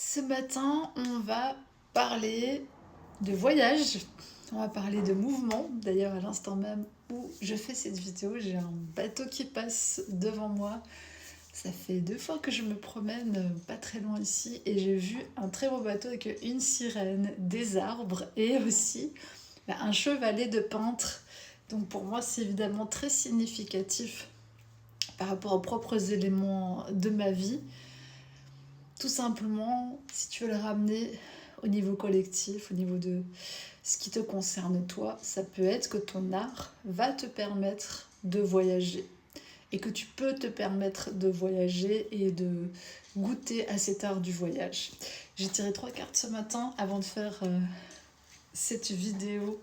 Ce matin, on va parler de voyage, on va parler de mouvement. D'ailleurs, à l'instant même où je fais cette vidéo, j'ai un bateau qui passe devant moi. Ça fait 2 fois que je me promène pas très loin ici et j'ai vu un très beau bateau avec une sirène, des arbres et aussi un chevalet de peintre. Donc pour moi, c'est évidemment très significatif par rapport aux propres éléments de ma vie. Tout simplement, si tu veux le ramener au niveau collectif, au niveau de ce qui te concerne toi, ça peut être que ton art va te permettre de voyager et que tu peux te permettre de voyager et de goûter à cet art du voyage. J'ai tiré 3 cartes ce matin avant de faire cette vidéo.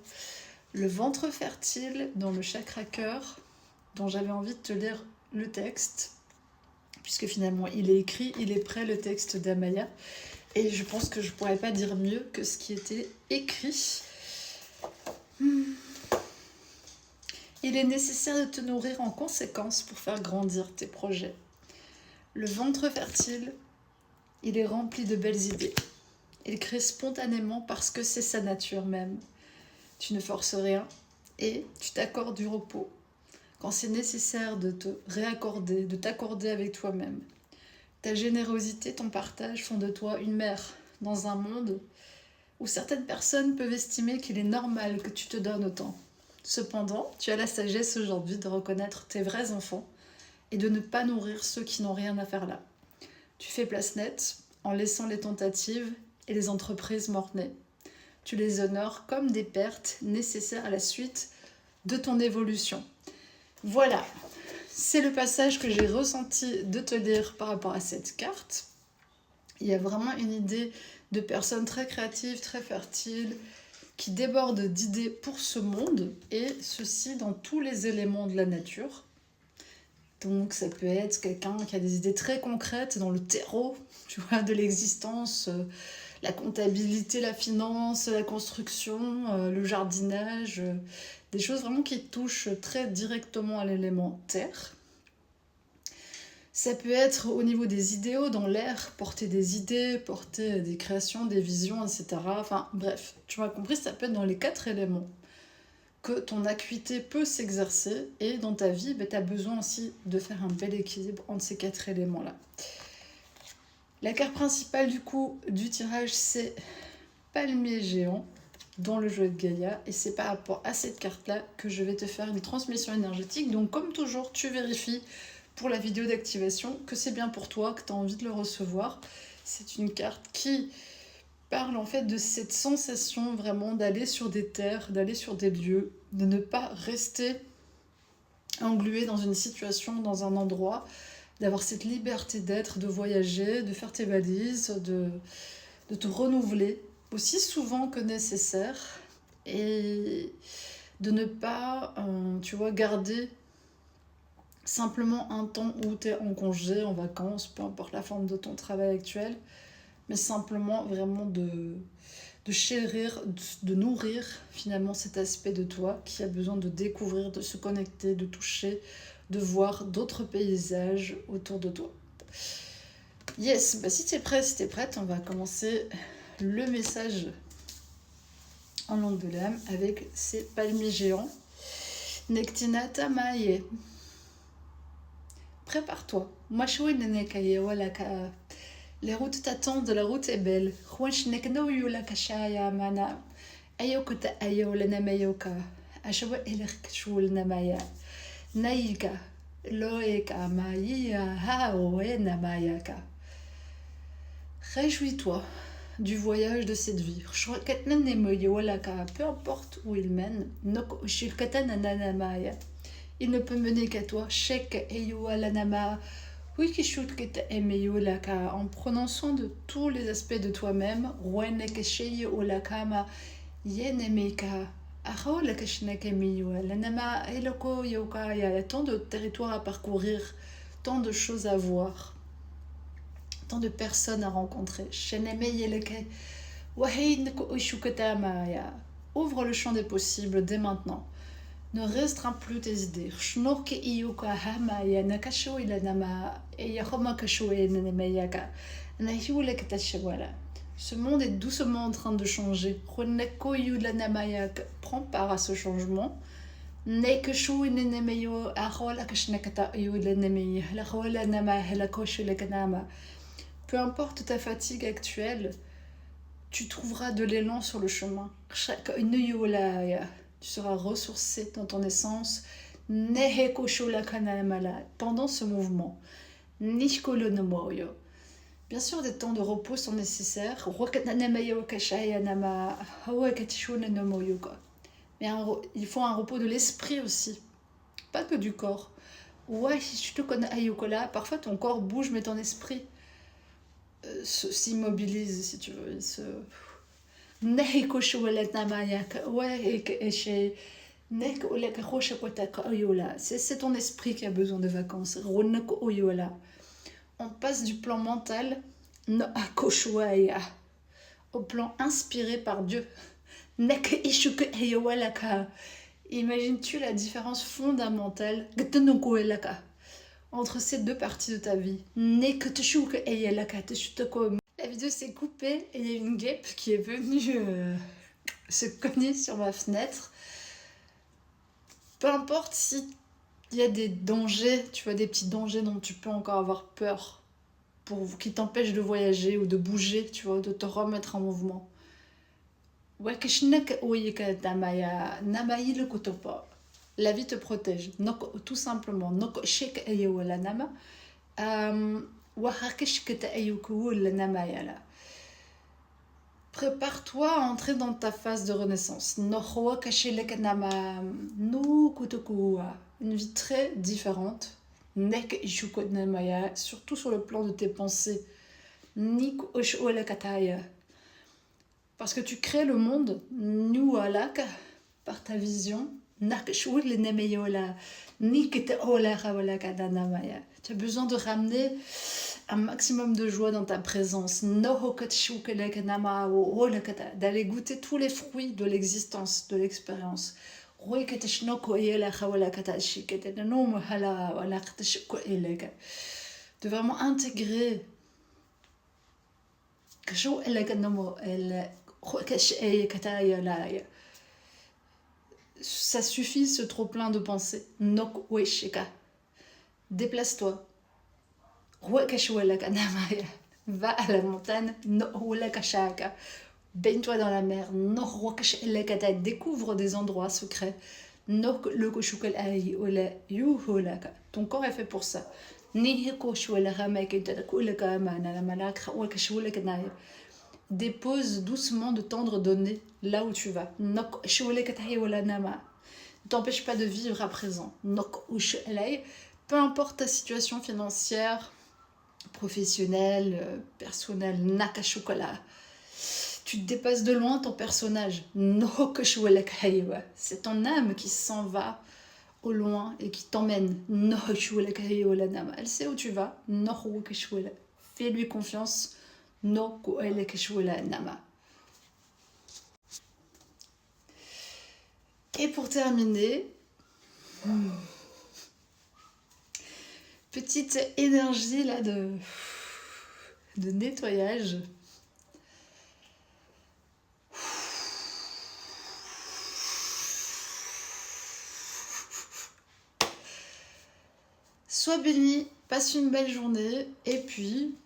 Le ventre fertile dans le chakra cœur, dont j'avais envie de te lire le texte, puisque finalement il est écrit, il est prêt, le texte d'Amaya. Et je pense que je pourrais pas dire mieux que ce qui était écrit. Il est nécessaire de te nourrir en conséquence pour faire grandir tes projets. Le ventre fertile, il est rempli de belles idées. Il crée spontanément parce que c'est sa nature même. Tu ne forces rien et tu t'accordes du repos. Quand c'est nécessaire de te réaccorder, de t'accorder avec toi-même. Ta générosité, ton partage font de toi une mère dans un monde où certaines personnes peuvent estimer qu'il est normal que tu te donnes autant. Cependant, tu as la sagesse aujourd'hui de reconnaître tes vrais enfants et de ne pas nourrir ceux qui n'ont rien à faire là. Tu fais place nette en laissant les tentatives et les entreprises mornées. Tu les honores comme des pertes nécessaires à la suite de ton évolution. Voilà, c'est le passage que j'ai ressenti de te lire par rapport à cette carte. Il y a vraiment une idée de personnes très créatives, très fertiles, qui débordent d'idées pour ce monde, et ceci dans tous les éléments de la nature. Donc ça peut être quelqu'un qui a des idées très concrètes dans le terreau, tu vois, de l'existence, la comptabilité, la finance, la construction, le jardinage, des choses vraiment qui touchent très directement à l'élément terre. Ça peut être au niveau des idéaux dans l'air, porter des idées, porter des créations, des visions, etc. Enfin bref, tu m'as compris, ça peut être dans les 4 éléments que ton acuité peut s'exercer, et dans ta vie, tu as besoin aussi de faire un bel équilibre entre ces 4 éléments-là. La carte principale du coup du tirage, c'est Palmier géant dans le jeu de Gaïa, et c'est par rapport à cette carte-là que je vais te faire une transmission énergétique. Donc comme toujours, tu vérifies pour la vidéo d'activation que c'est bien pour toi, que tu as envie de le recevoir. C'est une carte qui parle en fait de cette sensation vraiment d'aller sur des terres, d'aller sur des lieux, de ne pas rester englué dans une situation, dans un endroit, d'avoir cette liberté d'être, de voyager, de faire tes valises, de te renouveler aussi souvent que nécessaire, et de ne pas, tu vois, garder simplement un temps où tu es en congé, en vacances, peu importe la forme de ton travail actuel, mais simplement vraiment de chérir, de nourrir finalement cet aspect de toi qui a besoin de découvrir, de se connecter, de toucher, de voir d'autres paysages autour de toi. Yes, si tu es prêt, si tu es prête, on va commencer le message en langue de l'âme avec ces palmiers géants. Nektina Tamaye. Prépare-toi. Les routes t'attendent, la route est belle. Ayokuta ayo lanamayoka. Ashawa elirkshul namaya. Naika. Loeka maia haoe namayaka. Réjouis-toi du voyage de cette vie. Peu importe où il mène. Il ne peut mener qu'à toi. En prenant soin de tous les aspects de toi-même. Il y a tant de territoires à parcourir, tant de choses à voir, tant de personnes à rencontrer. Ouvre le champ des possibles dès maintenant. Ne restreins plus tes idées. Ce monde est doucement en train de changer. Prends part à ce changement. Peu importe ta fatigue actuelle, tu trouveras de l'élan sur le chemin. Tu seras ressourcé dans ton essence pendant ce mouvement. Bien sûr, des temps de repos sont nécessaires. Mais il faut un repos de l'esprit aussi, pas que du corps. Parfois ton corps bouge, mais ton esprit s'immobilise, si tu veux. C'est ton esprit qui a besoin de vacances. On passe du plan mental au plan inspiré par Dieu. Imagines-tu la différence fondamentale entre ces deux parties de ta vie? La vidéo s'est coupée et il y a une guêpe qui est venue se cogner sur ma fenêtre. Peu importe si il y a des dangers, tu vois, des petits dangers dont tu peux encore avoir peur, qui t'empêchent de voyager ou de bouger, tu vois, de te remettre en mouvement. La vie te protège, tout simplement. Prépare-toi à entrer dans ta phase de renaissance. Une vie très différente, surtout sur le plan de tes pensées. Parce que tu crées le monde par ta vision. Tu as besoin de ramener un maximum de joie dans ta présence, d'aller goûter tous les fruits de l'existence, de l'expérience. De vraiment intégrer ça suffit, ce trop plein de pensées. Déplace-toi. Va à la montagne. Baigne-toi dans la mer. Découvre des endroits secrets. Ton corps est fait pour ça. Dépose doucement de tendre donner là où tu vas. Ne t'empêche pas de vivre à présent. Peu importe ta situation financière, professionnelle, personnelle, tu dépasses de loin ton personnage. C'est ton âme qui s'en va au loin et qui t'emmène. Elle sait où tu vas. Fais-lui confiance. Et pour terminer, petite énergie là de nettoyage. Sois béni, passe une belle journée et puis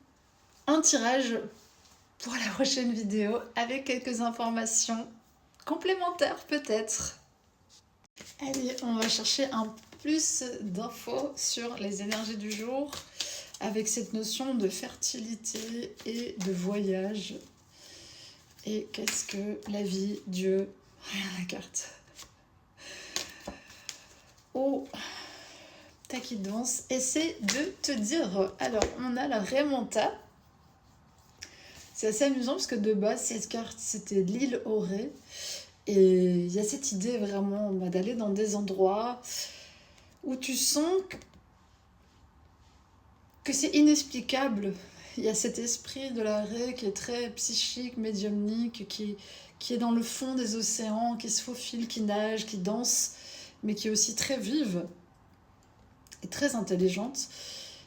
un tirage pour la prochaine vidéo avec quelques informations complémentaires peut-être. Allez, on va chercher un plus d'infos sur les énergies du jour avec cette notion de fertilité et de voyage. Et qu'est-ce que la vie, Dieu, rien la carte. Oh, qui danse, essaie de te dire. Alors, on a la remonta. C'est assez amusant parce que de base, cette carte, c'était l'île Aurée. Et il y a cette idée vraiment d'aller dans des endroits où tu sens que c'est inexplicable. Il y a cet esprit de la raie qui est très psychique, médiumnique, qui est dans le fond des océans, qui se faufile, qui nage, qui danse, mais qui est aussi très vive et très intelligente.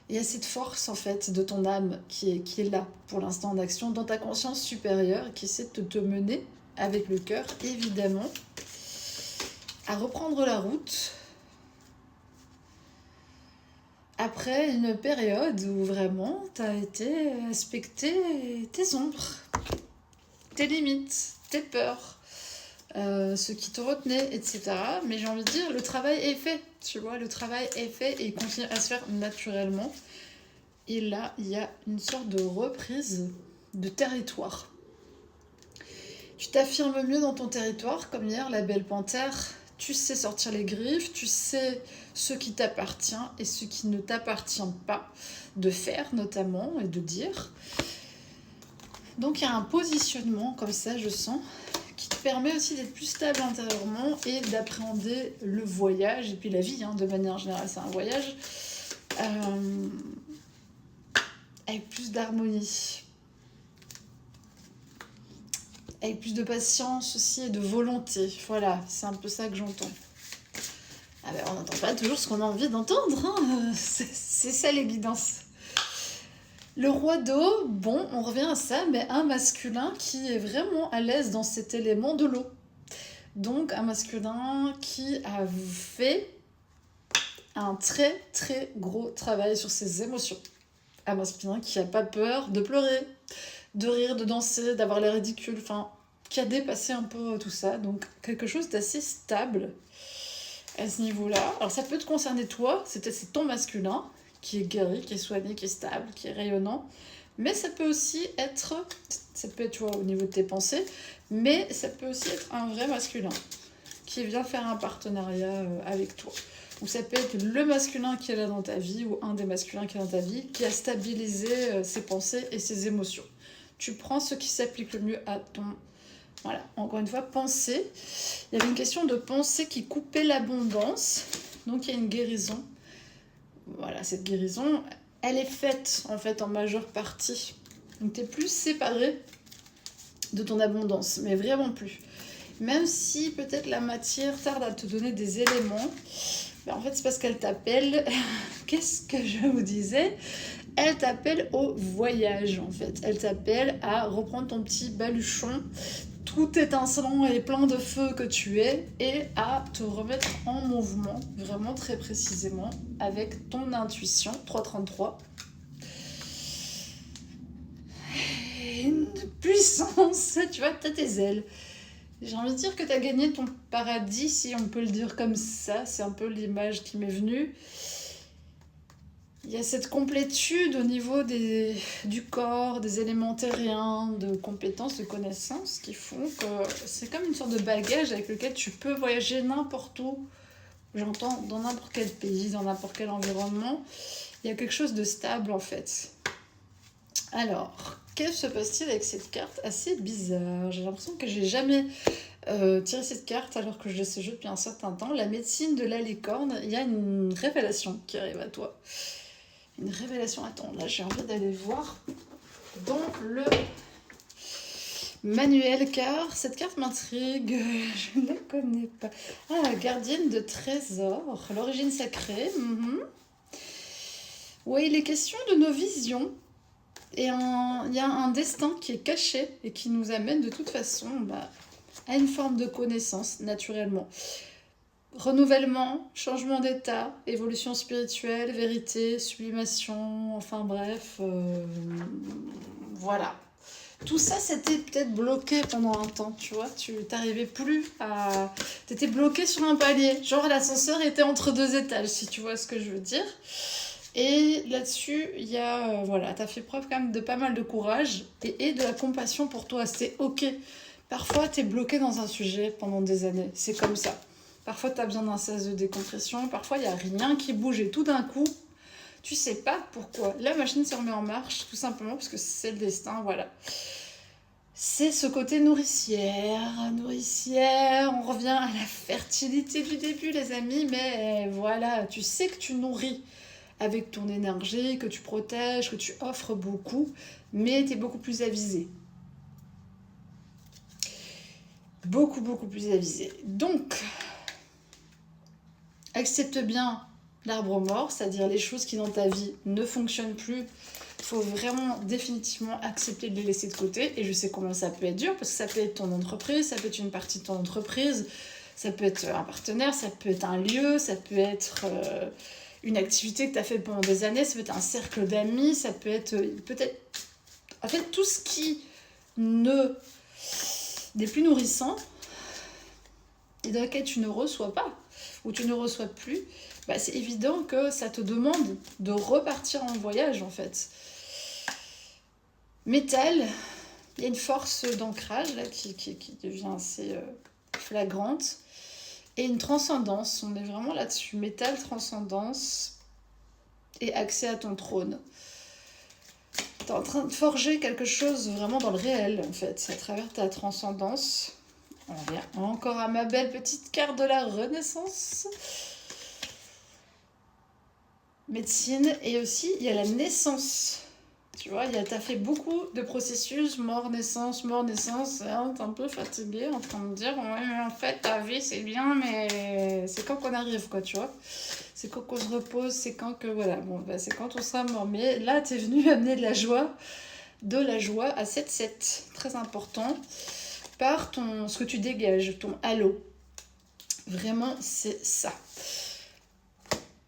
Il y a cette force, en fait, de ton âme qui est là, pour l'instant d'action, dans ta conscience supérieure, qui essaie de te mener, avec le cœur, évidemment, à reprendre la route, après une période où vraiment tu as été respecter tes ombres, tes limites, tes peurs, ce qui te retenait, etc. Mais j'ai envie de dire, le travail est fait, tu vois, le travail est fait et il continue à se faire naturellement. Et là, il y a une sorte de reprise de territoire. Tu t'affirmes mieux dans ton territoire, comme hier, la belle panthère. Tu sais sortir les griffes, tu sais ce qui t'appartient et ce qui ne t'appartient pas de faire, notamment, et de dire. Donc, il y a un positionnement, comme ça, je sens, qui te permet aussi d'être plus stable intérieurement et d'appréhender le voyage, et puis la vie, de manière générale, c'est un voyage, avec plus d'harmonie. Avec plus de patience aussi et de volonté. Voilà, c'est un peu ça que j'entends. Ah ben, on n'entend pas toujours ce qu'on a envie d'entendre, c'est ça les guidances. Le roi d'eau, bon, on revient à ça, mais un masculin qui est vraiment à l'aise dans cet élément de l'eau. Donc un masculin qui a fait un très très gros travail sur ses émotions. Un masculin qui n'a pas peur de pleurer, de rire, de danser, d'avoir l'air ridicule, enfin, qui a dépassé un peu tout ça. Donc quelque chose d'assez stable à ce niveau-là. Alors ça peut te concerner toi, c'est ton masculin qui est guéri, qui est soigné, qui est stable, qui est rayonnant. Mais ça peut aussi être, tu vois, au niveau de tes pensées, mais ça peut aussi être un vrai masculin qui vient faire un partenariat avec toi. Ou ça peut être le masculin qui est là dans ta vie, ou un des masculins qui est dans ta vie, qui a stabilisé ses pensées et ses émotions. Tu prends ce qui s'applique le mieux à ton... Voilà, encore une fois, pensée. Il y avait une question de pensée qui coupait l'abondance. Donc il y a une guérison. Voilà, cette guérison, elle est faite en fait en majeure partie. Donc tu es plus séparé de ton abondance, mais vraiment plus. Même si peut-être la matière tarde à te donner des éléments, en fait c'est parce qu'elle t'appelle. Qu'est-ce que je vous disais ? Elle t'appelle au voyage en fait. Elle t'appelle à reprendre ton petit baluchon, tout étincelant et plein de feu que tu es, et à te remettre en mouvement, vraiment très précisément, avec ton intuition. 333. Une puissance, tu vois, t'as tes ailes. J'ai envie de dire que t'as gagné ton paradis, si on peut le dire comme ça. C'est un peu l'image qui m'est venue. Il y a cette complétude au niveau du corps, des éléments terriens, de compétences, de connaissances qui font que c'est comme une sorte de bagage avec lequel tu peux voyager n'importe où. J'entends dans n'importe quel pays, dans n'importe quel environnement. Il y a quelque chose de stable en fait. Alors, que se passe-t-il avec cette carte assez bizarre ? J'ai l'impression que j'ai jamais tiré cette carte alors que je laisse ce jeu depuis un certain temps. La médecine de la licorne, il y a une révélation qui arrive à toi. Une révélation. Attends, là j'ai envie d'aller voir dans le manuel car cette carte m'intrigue. Je ne la connais pas. Ah, gardienne de trésors. L'origine sacrée. Oui, il est question de nos visions. Et il y a un destin qui est caché et qui nous amène de toute façon à une forme de connaissance naturellement. Renouvellement, changement d'état, évolution spirituelle, vérité, sublimation, enfin bref, voilà. Tout ça, c'était peut-être bloqué pendant un temps, tu vois, tu t'arrivais plus à... T'étais bloqué sur un palier, genre l'ascenseur était entre deux étages, si tu vois ce que je veux dire. Et là-dessus, il y a, voilà, t'as fait preuve quand même de pas mal de courage et de la compassion pour toi, c'est ok. Parfois, t'es bloqué dans un sujet pendant des années, c'est comme ça. Parfois, tu as besoin d'un sas de décompression. Parfois, il n'y a rien qui bouge et tout d'un coup, tu sais pas pourquoi. La machine se remet en marche, tout simplement parce que c'est le destin, voilà. C'est ce côté nourricière. On revient à la fertilité du début, les amis. Mais voilà, tu sais que tu nourris avec ton énergie, que tu protèges, que tu offres beaucoup. Mais tu es beaucoup plus avisé. Beaucoup plus avisé. Donc... accepte bien l'arbre mort, c'est-à-dire les choses qui dans ta vie ne fonctionnent plus. Il faut vraiment définitivement accepter de les laisser de côté. Et je sais combien ça peut être dur, parce que ça peut être ton entreprise, ça peut être une partie de ton entreprise, ça peut être un partenaire, ça peut être un lieu, ça peut être une activité que tu as fait pendant des années, ça peut être un cercle d'amis, ça peut être peut-être... En fait, tout ce qui n'est plus nourrissant et dans lequel tu ne reçois pas, ou tu ne reçois plus, bah c'est évident que ça te demande de repartir en voyage, en fait. Métal, il y a une force d'ancrage là, qui devient assez flagrante. Et une transcendance, on est vraiment là-dessus. Métal, transcendance et accès à ton trône. Tu es en train de forger quelque chose vraiment dans le réel, en fait, à travers ta transcendance. On revient encore à ma belle petite carte de la Renaissance. Médecine, et aussi, il y a la naissance. Tu vois, t'as fait beaucoup de processus, mort, naissance, hein, t'es un peu fatigué en train de dire, ouais, mais en fait, ta vie, c'est bien, mais c'est quand qu'on arrive, quoi, tu vois. C'est quand qu'on se repose, c'est quand que, voilà, bon, bah, c'est quand on sera mort. Mais là, t'es venu amener de la joie à 7-7, très important, par ce que tu dégages, ton halo. Vraiment, c'est ça.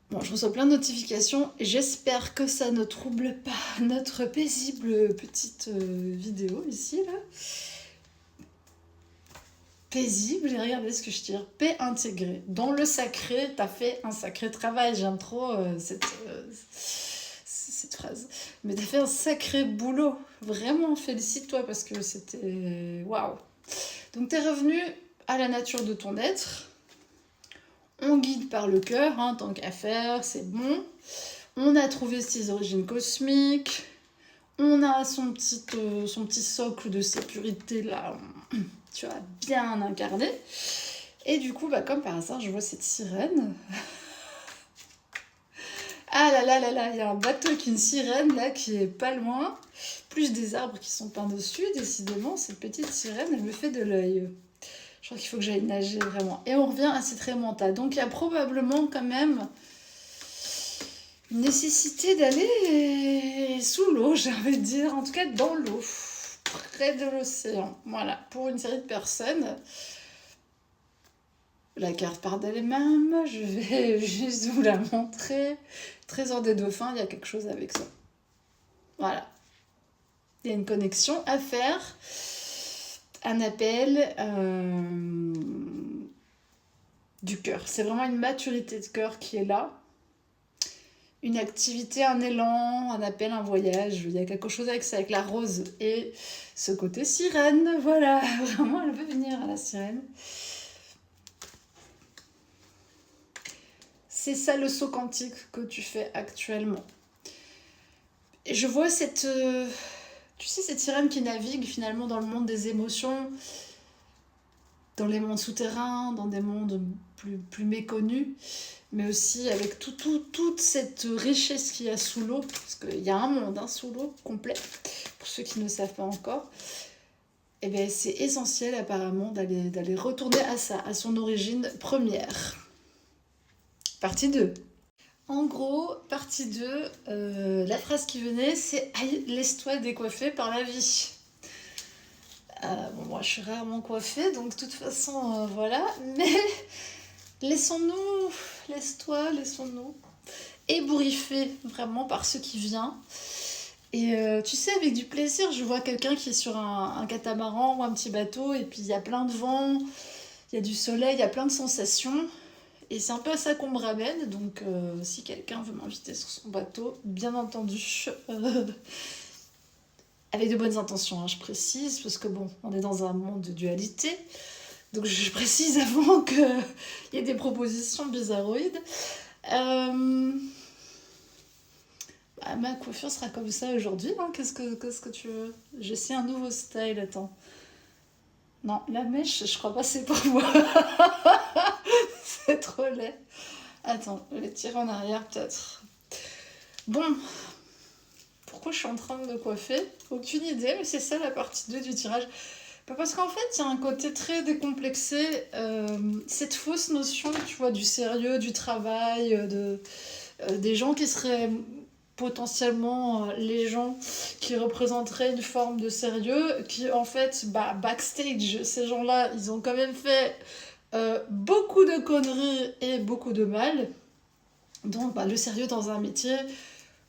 Bon, je reçois plein de notifications et j'espère que ça ne trouble pas notre paisible petite vidéo ici, là. Paisible, et regardez ce que je tire. Paix intégrée. Dans le sacré, t'as fait un sacré travail. J'aime trop cette phrase. Mais t'as fait un sacré boulot. Vraiment, félicite-toi parce que c'était... Waouh. Donc t'es revenu à la nature de ton être. On guide par le cœur, hein, tant qu'à faire, c'est bon. On a trouvé ses origines cosmiques. On a son petit socle de sécurité, là, tu as bien incarné. Et du coup, bah, comme par hasard, je vois cette sirène. Ah là là là là, il y a un bateau avec une sirène, là, qui est pas loin. Plus des arbres qui sont peints dessus. Décidément, cette petite sirène, elle me fait de l'œil. Je crois qu'il faut que j'aille nager vraiment. Et on revient à cette remontada. Donc il y a probablement quand même une nécessité d'aller sous l'eau, j'ai envie de dire. En tout cas dans l'eau, près de l'océan. Voilà, pour une série de personnes. La carte part d'elle-même. Je vais juste vous la montrer. Trésor des dauphins, il y a quelque chose avec ça. Voilà. Il y a une connexion à faire. Un appel du cœur. C'est vraiment une maturité de cœur qui est là. Une activité, un élan, un appel, un voyage. Il y a quelque chose avec ça, avec la rose. Et ce côté sirène, voilà. Vraiment, elle veut venir à la sirène. C'est ça le saut quantique que tu fais actuellement. Et je vois cette... tu sais, cette sirène qui navigue finalement dans le monde des émotions, dans les mondes souterrains, dans des mondes plus méconnus, mais aussi avec toute cette richesse qu'il y a sous l'eau, parce qu'il y a un monde sous l'eau complet, pour ceux qui ne savent pas encore. Et bien, c'est essentiel apparemment d'aller retourner à ça, à son origine première. Partie 2. En gros, partie 2, la phrase qui venait, c'est « laisse-toi décoiffer par la vie ». Bon, moi, je suis rarement coiffée, donc de toute façon, voilà. Mais laissons-nous, laissons-nous ébouriffer vraiment par ce qui vient. Et tu sais, avec du plaisir, je vois quelqu'un qui est sur un catamaran ou un petit bateau, et puis il y a plein de vent, il y a du soleil, il y a plein de sensations. Et c'est un peu à ça qu'on me ramène, donc si quelqu'un veut m'inviter sur son bateau, bien entendu, avec de bonnes intentions, je précise, parce que bon, on est dans un monde de dualité, donc je précise avant qu'il y ait des propositions bizarroïdes. Ma coiffure sera comme ça aujourd'hui, hein. Qu'est-ce que tu veux? J'essaie un nouveau style, attends. Non, la mèche, je crois pas c'est pour moi. C'est trop laid. Attends, je vais tirer en arrière peut-être. Bon, pourquoi je suis en train de me coiffer? Aucune idée, mais c'est ça la partie 2 du tirage. Bah, parce qu'en fait, il y a un côté très décomplexé, cette fausse notion, tu vois, du sérieux, du travail, des gens qui seraient potentiellement les gens qui représenteraient une forme de sérieux, qui en fait, bah, backstage, ces gens-là, ils ont quand même fait beaucoup de conneries et beaucoup de mal. Donc, bah, le sérieux dans un métier,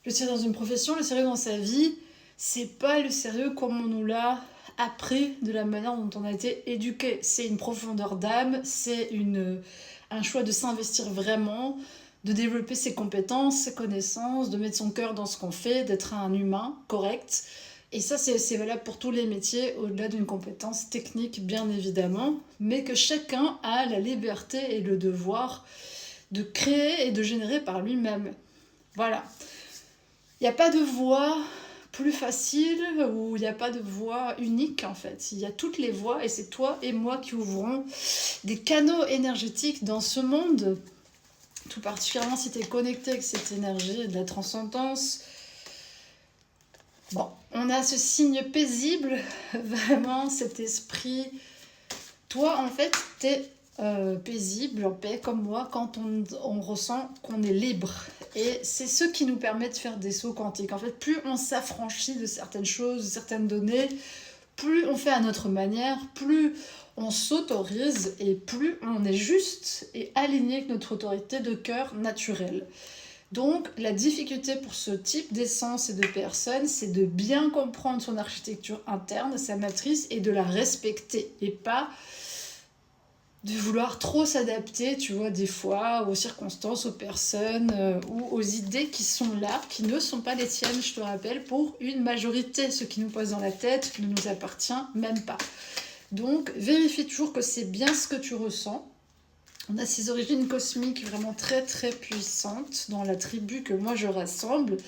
le sérieux dans une profession, le sérieux dans sa vie, c'est pas le sérieux comme on nous l'a appris de la manière dont on a été éduqué. C'est une profondeur d'âme, c'est un choix de s'investir vraiment, de développer ses compétences, ses connaissances, de mettre son cœur dans ce qu'on fait, d'être un humain correct. Et ça, c'est valable pour tous les métiers, au-delà d'une compétence technique, bien évidemment, mais que chacun a la liberté et le devoir de créer et de générer par lui-même. Voilà. Il n'y a pas de voie plus facile ou il n'y a pas de voie unique en fait. Il y a toutes les voies et c'est toi et moi qui ouvrons des canaux énergétiques dans ce monde. Tout particulièrement si tu es connecté avec cette énergie de la transcendance. Bon, on a ce signe paisible, vraiment cet esprit. Toi en fait, tu es paisible, en paix comme moi quand on ressent qu'on est libre. Et c'est ce qui nous permet de faire des sauts quantiques. En fait, plus on s'affranchit de certaines choses, de certaines données, plus on fait à notre manière, plus on s'autorise et plus on est juste et aligné avec notre autorité de cœur naturelle. Donc, la difficulté pour ce type d'essence et de personne, c'est de bien comprendre son architecture interne, sa matrice, et de la respecter. Et pas de vouloir trop s'adapter, tu vois, des fois, aux circonstances, aux personnes ou aux idées qui sont là, qui ne sont pas les tiennes, je te rappelle, pour une majorité. Ce qui nous passe dans la tête ne nous appartient même pas. Donc, vérifie toujours que c'est bien ce que tu ressens. On a ces origines cosmiques vraiment très très puissantes dans la tribu que moi je rassemble.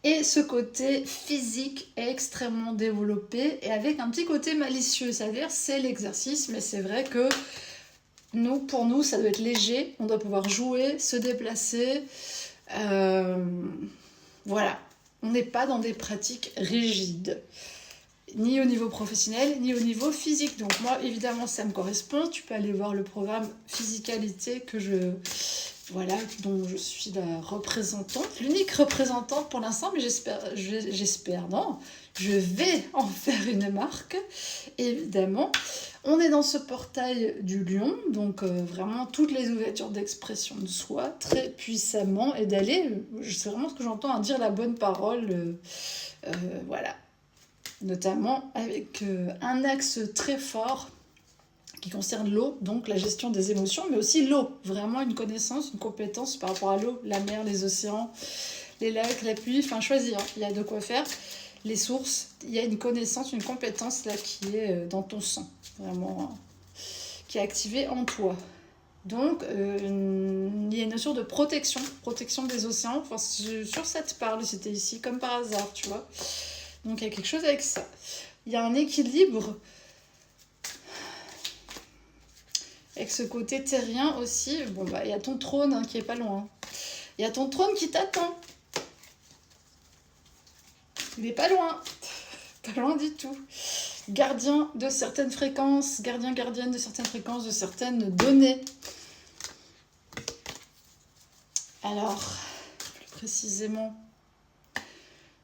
Et ce côté physique est extrêmement développé et avec un petit côté malicieux. C'est-à-dire, c'est l'exercice, mais c'est vrai que pour nous, ça doit être léger. On doit pouvoir jouer, se déplacer. Voilà. On n'est pas dans des pratiques rigides. Ni au niveau professionnel, ni au niveau physique. Donc moi, évidemment, ça me correspond. Tu peux aller voir le programme Physicalité dont je suis la représentante, l'unique représentante pour l'instant, mais je vais en faire une marque, évidemment. On est dans ce portail du lion, donc vraiment toutes les ouvertures d'expression de soi, très puissamment, et d'aller, c'est vraiment ce que j'entends, dire la bonne parole, voilà. Notamment avec un axe très fort qui concerne l'eau, donc la gestion des émotions, mais aussi l'eau, vraiment une connaissance, une compétence par rapport à l'eau, la mer, les océans, les lacs, la pluie, enfin choisir, il y a de quoi faire, les sources, il y a une connaissance, une compétence là qui est dans ton sang, vraiment, qui est activée en toi. Donc, il y a une notion de protection des océans, enfin, sur ça te parle, c'était ici comme par hasard, tu vois. Donc, il y a quelque chose avec ça. Il y a un équilibre avec ce côté terrien aussi. Bon, bah, il y a ton trône qui est pas loin. Il y a ton trône qui t'attend. Il est pas loin. Pas loin du tout. Gardien de certaines fréquences, gardienne de certaines fréquences, de certaines données. Alors, plus précisément,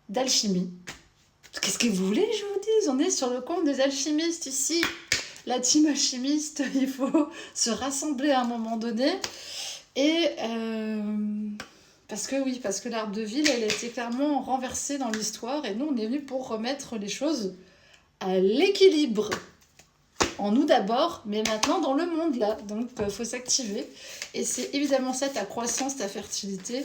d'alchimie. Qu'est-ce que vous voulez que je vous dise? On est sur le compte des alchimistes ici. La team alchimiste, il faut se rassembler à un moment donné. Et parce que l'arbre de ville, elle a été clairement renversée dans l'histoire. Et nous, on est venus pour remettre les choses à l'équilibre. En nous d'abord, mais maintenant dans le monde là. Donc, il faut s'activer. Et c'est évidemment ça, ta croissance, ta fertilité.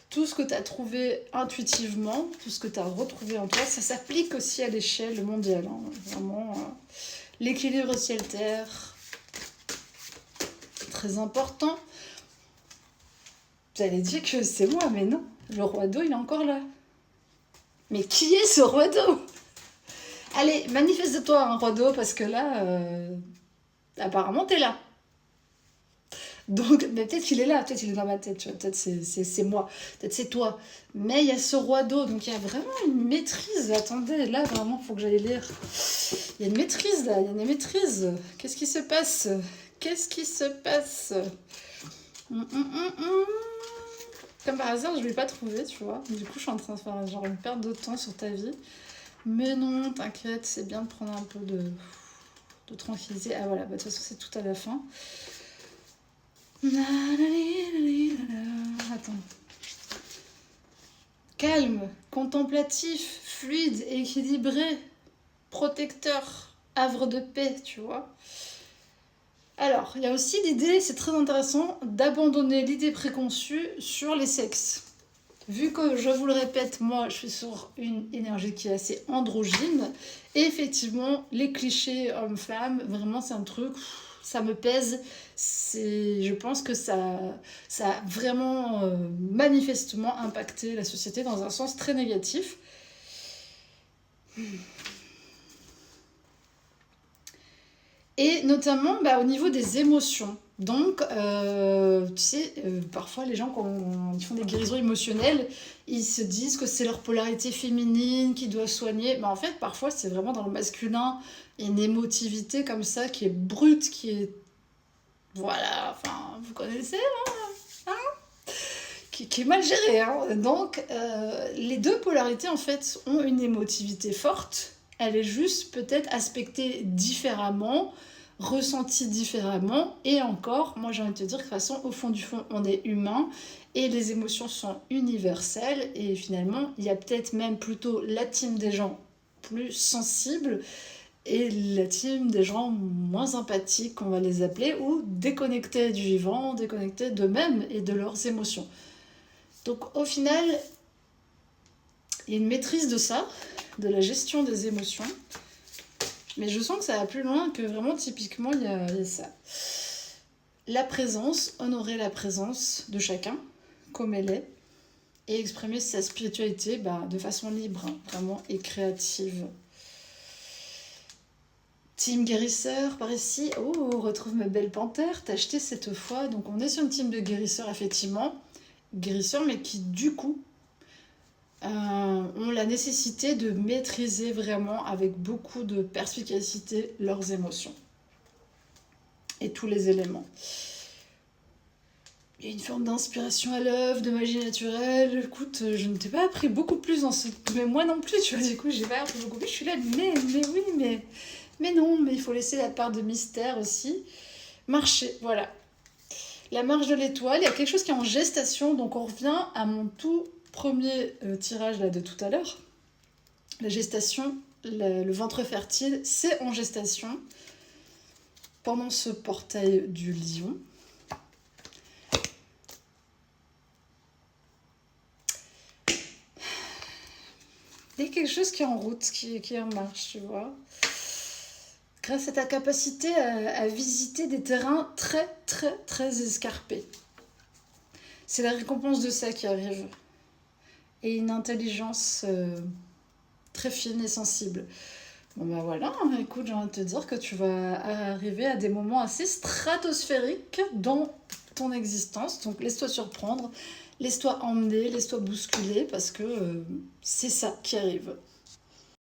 Tout ce que tu as trouvé intuitivement, tout ce que tu as retrouvé en toi, ça s'applique aussi à l'échelle mondiale. Hein. Vraiment, l'équilibre ciel-terre, très important. Vous allez dire que c'est moi, mais non. Le roi d'eau, il est encore là. Mais qui est ce roi d'eau? Allez, manifeste-toi, hein, roi d'eau, parce que là, apparemment, t'es là. Donc, mais peut-être qu'il est là, peut-être qu'il est dans ma tête, tu vois, peut-être c'est moi, peut-être c'est toi. Mais il y a ce roi d'eau, donc il y a vraiment une maîtrise. Attendez, là, vraiment, il faut que j'aille lire. Il y a une maîtrise là, il y a une maîtrise. Qu'est-ce qui se passe? Qu'est-ce qui se passe? Comme par hasard, je ne l'ai pas trouvé, tu vois. Du coup, je suis en train de faire genre une perte de temps sur ta vie. Mais non, t'inquiète, c'est bien de prendre un peu de tranquillité. Ah voilà, bah, de toute façon, c'est tout à la fin. Attends. Calme, contemplatif, fluide, équilibré, protecteur, havre de paix, tu vois. Alors, il y a aussi l'idée, c'est très intéressant, d'abandonner l'idée préconçue sur les sexes. Vu que, je vous le répète, moi, je suis sur une énergie qui est assez androgyne, et effectivement, les clichés hommes-femmes, vraiment, c'est un truc, ça me pèse. Je pense que ça a vraiment, manifestement impacté la société dans un sens très négatif. Et notamment au niveau des émotions. Donc, tu sais, parfois les gens, quand ils font des guérisons émotionnelles, ils se disent que c'est leur polarité féminine qui doit soigner. Mais en fait, parfois, c'est vraiment dans le masculin, une émotivité comme ça qui est brute, qui est... Voilà, enfin, vous connaissez, hein, qui est mal gérée. Hein. Donc, les deux polarités, en fait, ont une émotivité forte. Elle est juste peut-être aspectée différemment, ressentie différemment. Et encore, moi j'ai envie de te dire que de toute façon, au fond du fond, on est humain et les émotions sont universelles. Et finalement, il y a peut-être même plutôt la team des gens plus sensibles et la team des gens moins empathiques, on va les appeler, ou déconnectés du vivant, déconnectés d'eux-mêmes et de leurs émotions. Donc au final, il y a une maîtrise de ça, de la gestion des émotions. Mais je sens que ça va plus loin, que vraiment typiquement il y a ça. La présence, honorer la présence de chacun, comme elle est, et exprimer sa spiritualité de façon libre, vraiment, et créative. Team guérisseur par ici. Oh, on retrouve ma belle panthère, t'as acheté cette fois. Donc on est sur une team de guérisseurs, effectivement. Guérisseurs, mais qui du coup ont la nécessité de maîtriser vraiment avec beaucoup de perspicacité leurs émotions et tous les éléments. Il y a une forme d'inspiration à l'œuvre, de magie naturelle. Écoute, je ne t'ai pas appris beaucoup plus dans ce... Mais moi non plus, tu vois, du coup, j'ai pas appris beaucoup plus. Je suis là, mais non, mais il faut laisser la part de mystère aussi. Marcher, voilà. La marche de l'étoile, il y a quelque chose qui est en gestation, donc on revient à mon tout premier tirage là de tout à l'heure. La gestation, le ventre fertile, c'est en gestation pendant ce portail du lion. Il y a quelque chose qui est en route, qui est en marche, tu vois. Grâce à ta capacité à visiter des terrains très, très, très escarpés. C'est la récompense de ça qui arrive. Et une intelligence très fine et sensible. Bon voilà, écoute, j'ai envie de te dire que tu vas arriver à des moments assez stratosphériques dans ton existence. Donc laisse-toi surprendre, laisse-toi emmener, laisse-toi bousculer, parce que c'est ça qui arrive.